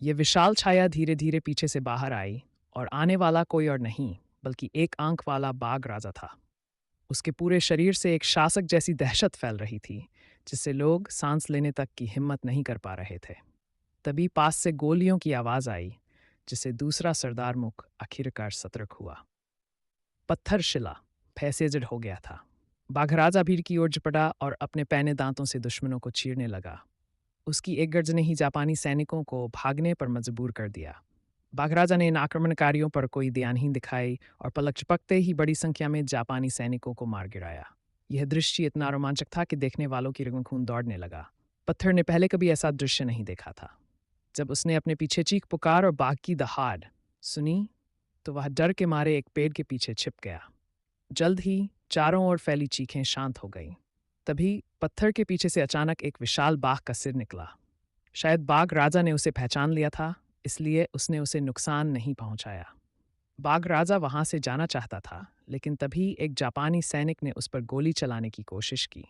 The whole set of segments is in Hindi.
ये विशाल छाया धीरे धीरे पीछे से बाहर आई और आने वाला कोई और नहीं बल्कि एक आंख वाला बाघ राजा था। उसके पूरे शरीर से एक शासक जैसी दहशत फैल रही थी, जिससे लोग सांस लेने तक की हिम्मत नहीं कर पा रहे थे। तभी पास से गोलियों की आवाज आई, जिससे दूसरा सरदार मुख आखिरकार सतर्क हुआ। पत्थर शिला फैसेजड हो गया था। बाघ राजा भीड़ की ओर झपटा और अपने पैने दांतों से दुश्मनों को चीरने लगा। उसकी एक गर्ज ने ही जापानी सैनिकों को भागने पर मजबूर कर दिया। बाघराजा ने इन आक्रमणकारियों पर कोई ध्यानहीन दिखाई और पलक झपकते ही बड़ी संख्या में जापानी सैनिकों को मार गिराया। यह दृश्य इतना रोमांचक था कि देखने वालों की रगों खून दौड़ने लगा। पत्थर ने पहले कभी ऐसा दृश्य नहीं देखा था। जब उसने अपने पीछे चीख पुकार और बाघ की दहाड़ सुनी, तो वह डर के मारे एक पेड़ के पीछे छिप गया। जल्द ही चारों ओर फैली चीखें शांत हो गईं। तभी पत्थर के पीछे से अचानक एक विशाल बाघ का सिर निकला। शायद बाघ राजा ने उसे पहचान लिया था, इसलिए उसने उसे नुकसान नहीं पहुंचाया। बाघ राजा वहां से जाना चाहता था, लेकिन तभी एक जापानी सैनिक ने उस पर गोली चलाने की कोशिश की।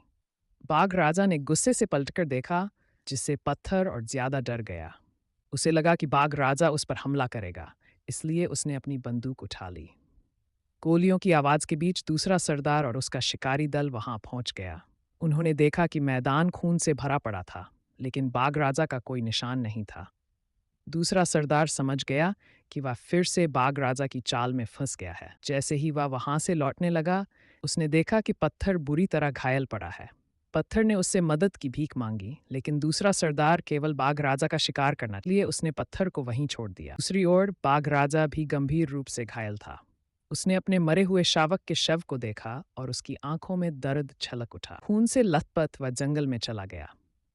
बाघ राजा ने गुस्से से पलटकर देखा, जिससे पत्थर और ज्यादा डर गया। उसे लगा कि बाघ राजा उस पर हमला करेगा, इसलिए उसने अपनी बंदूक उठा ली। गोलियों की आवाज के बीच दूसरा सरदार और उसका शिकारी दल वहां पहुंच गया। उन्होंने देखा कि मैदान खून से भरा पड़ा था, लेकिन बाघ राजा का कोई निशान नहीं था। दूसरा सरदार समझ गया कि वह फिर से बाघ राजा की चाल में फंस गया है। जैसे ही वह वहां से लौटने लगा, उसने देखा कि पत्थर बुरी तरह घायल पड़ा है। पत्थर ने उससे मदद की भीख मांगी, लेकिन दूसरा सरदार केवल बाघ राजा का शिकार करना, इसलिए उसने पत्थर को वहीं छोड़ दिया। दूसरी ओर बाघ राजा भी गंभीर रूप से घायल था। उसने अपने मरे हुए शावक के शव को देखा और उसकी आंखों में दर्द छलक उठा। खून से लथपथ वह जंगल में चला गया।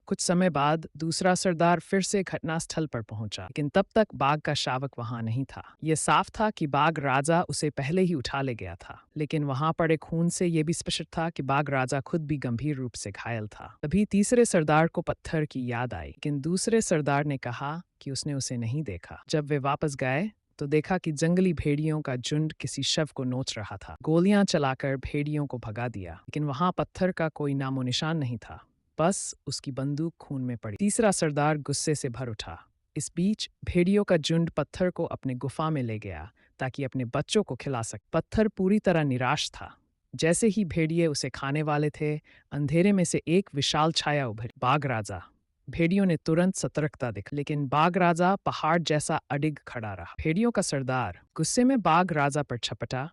कुछ समय बाद दूसरा सरदार फिर से घटनास्थल पर पहुंचा, लेकिन तब तक बाघ का शावक वहां नहीं था। यह साफ था कि बाघ राजा उसे पहले ही उठा ले गया था, लेकिन वहां पड़े खून से यह भी स्पष्ट था कि बाघ राजा खुद भी गंभीर रूप से घायल था। तभी तीसरे सरदार को पत्थर की याद आई, लेकिन दूसरे सरदार ने कहा कि उसने उसे नहीं देखा। जब वे वापस गए तो देखा कि जंगली भेड़ियों का झुंड किसी शव को नोच रहा था। गोलियां चलाकर भेड़ियों को भगा दिया, लेकिन वहां पत्थर का कोई नामो निशान नहीं था। बस उसकी बंदूक खून में पड़ी। तीसरा सरदार गुस्से से भर उठा। इस बीच भेड़ियों का झुंड पत्थर को अपने गुफा में ले गया ताकि अपने बच्चों को खिला सके। पत्थर पूरी तरह निराश था। जैसे ही भेड़िए उसे खाने वाले थे, अंधेरे में से एक विशाल छाया उभरी। बाघ राजा। भेड़ियों ने तुरंत सतर्कता दिखाई, लेकिन बाघ राजा पहाड़ जैसा अडिग खड़ा रहा। भेड़ियों का सरदार गुस्से में बाघ राजा पर झपटा,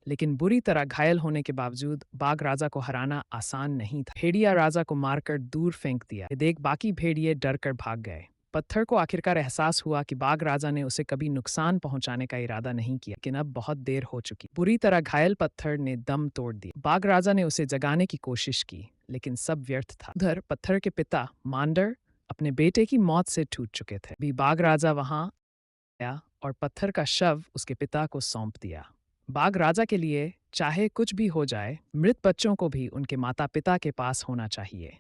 लेकिन बुरी तरह घायल होने के बावजूद बाघ राजा को हराना आसान नहीं था। भेड़िया राजा को मारकर दूर फेंक दिया। ये देख बाकी भेड़िए डरकर भाग गए। पत्थर को आखिरकार एहसास हुआ कि बाघ राजा ने उसे कभी नुकसान पहुंचाने का इरादा नहीं किया, लेकिन अब बहुत देर हो चुकी। बुरी तरह घायल पत्थर ने दम तोड़ दिया। बाघ राजा ने उसे जगाने की कोशिश की, लेकिन सब व्यर्थ था। उधर पत्थर के पिता मांडर अपने बेटे की मौत से टूट चुके थे। भी बाघ राजा वहां आया और पत्थर का शव उसके पिता को सौंप दिया। बाघ राजा के लिए चाहे कुछ भी हो जाए, मृत बच्चों को भी उनके माता पिता के पास होना चाहिए।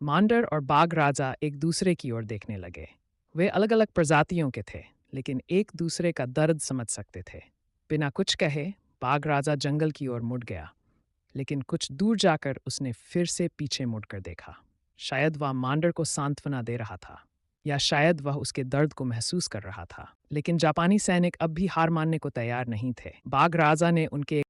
मांडर और बाघ राजा एक दूसरे की ओर देखने लगे। वे अलग अलग प्रजातियों के थे, लेकिन एक दूसरे का दर्द समझ सकते थे। बिना कुछ कहे बाघ राजा जंगल की ओर मुड़ गया, लेकिन कुछ दूर जाकर उसने फिर से पीछे मुड़कर देखा। शायद वह मांडर को सांत्वना दे रहा था, या शायद वह उसके दर्द को महसूस कर रहा था। लेकिन जापानी सैनिक अब भी हार मानने को तैयार नहीं थे। बाघ राजा ने उनके